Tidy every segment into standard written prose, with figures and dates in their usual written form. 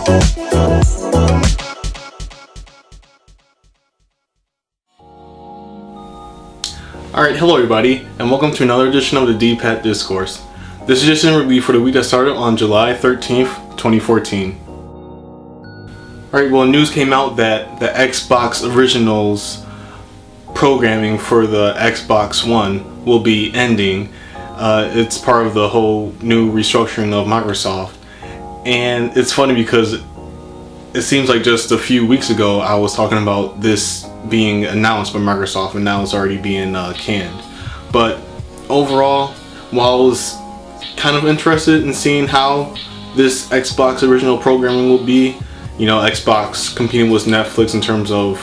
Alright, hello everybody, and welcome to another edition of the D-Pad Discourse. This edition will be for the week that started on July 13th, 2014. Alright, well, news came out that the Xbox Originals programming for the Xbox One will be ending. It's part of the whole new restructuring of Microsoft. And it's funny because it seems like just a few weeks ago I was talking about this being announced by Microsoft, and now it's already being canned. But overall, while I was kind of interested in seeing how this Xbox original programming will be, you know, Xbox competing with Netflix in terms of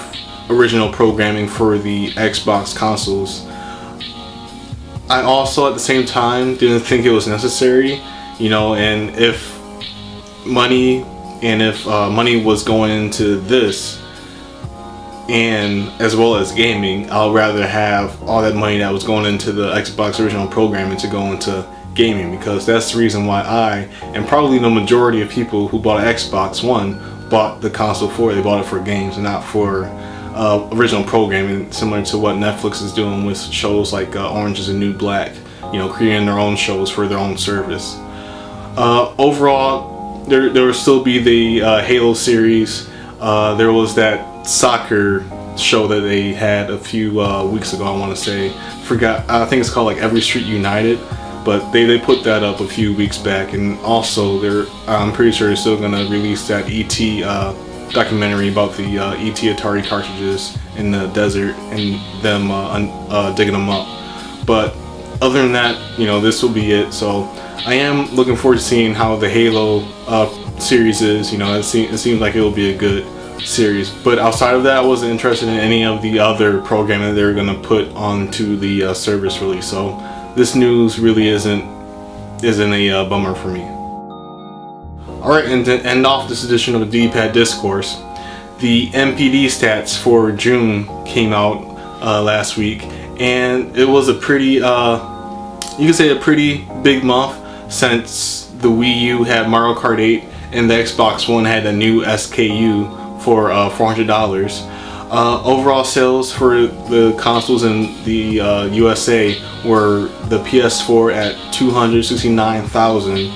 original programming for the Xbox consoles, I also at the same time didn't think it was necessary, you know, and if money was going into this and as well as gaming, I'd rather have all that money that was going into the Xbox original programming to go into gaming, because that's the reason why I, and probably the majority of people who bought an Xbox One, bought the console for. They bought it for games and not for original programming, similar to what Netflix is doing with shows like Orange is the New Black, you know, creating their own shows for their own service. Overall, there will still be the Halo series. There was that soccer show that they had a few weeks ago, I want to say. I think it's called like Every Street United, but they put that up a few weeks back. And also I'm pretty sure they're still going to release that E.T. documentary about the E.T. Atari cartridges in the desert and them digging them up. But other than that, you know, this will be it. So I am looking forward to seeing how the Halo series is. You know, it seems like it will be a good series. But outside of that, I wasn't interested in any of the other programming that they were going to put onto the service release. So this news really isn't a bummer for me. Alright, and to end off this edition of the D-Pad Discourse, the NPD Stats for June came out last week, and it was a pretty, you could say a pretty big month, since the Wii U had Mario Kart 8 and the Xbox One had a new SKU for $400. Overall sales for the consoles in the USA were the PS4 at 269,000,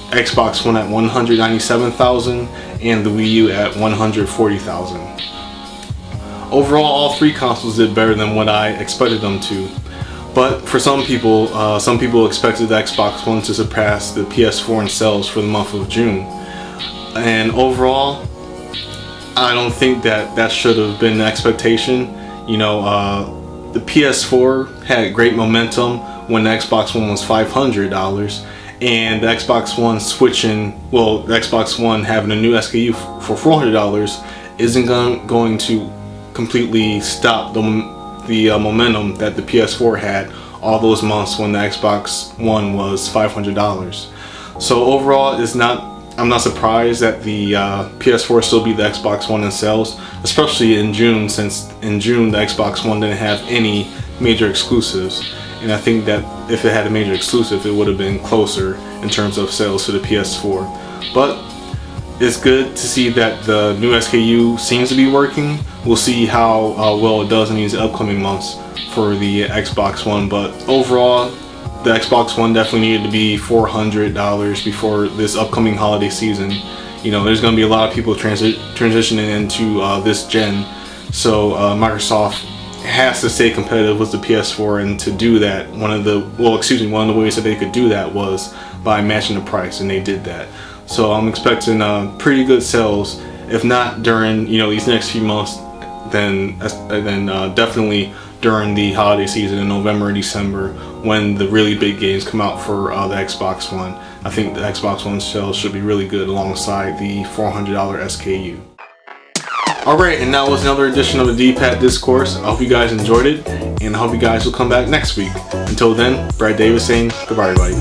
Xbox One at 197,000, and the Wii U at 140,000. Overall, all three consoles did better than what I expected them to. But for some people expected the Xbox One to surpass the PS4 in sales for the month of June. And overall, I don't think that should have been the expectation. You know, the PS4 had great momentum when the Xbox One was $500, and the Xbox One the Xbox One having a new SKU for $400 isn't going to completely stop the momentum that the PS4 had all those months when the Xbox One was $500. So overall, I'm not surprised that the PS4 still beat the Xbox One in sales, especially in June, since in June the Xbox One didn't have any major exclusives. And I think that if it had a major exclusive, it would have been closer in terms of sales to the PS4. But it's good to see that the new SKU seems to be working. We'll see how well it does in these upcoming months for the Xbox One. But overall, the Xbox One definitely needed to be $400 before this upcoming holiday season. You know, there's going to be a lot of people transitioning into this gen, so Microsoft has to stay competitive with the PS4, and to do that, one of the ways that they could do that was by matching the price, and they did that. So I'm expecting pretty good sales, if not during, you know, these next few months, then definitely during the holiday season in November and December, when the really big games come out for the Xbox One. I think the Xbox One sales should be really good alongside the $400 SKU. Alright, and that was another edition of the D-Pad Discourse. I hope you guys enjoyed it, and I hope you guys will come back next week. Until then, Brad Davis saying goodbye, everybody.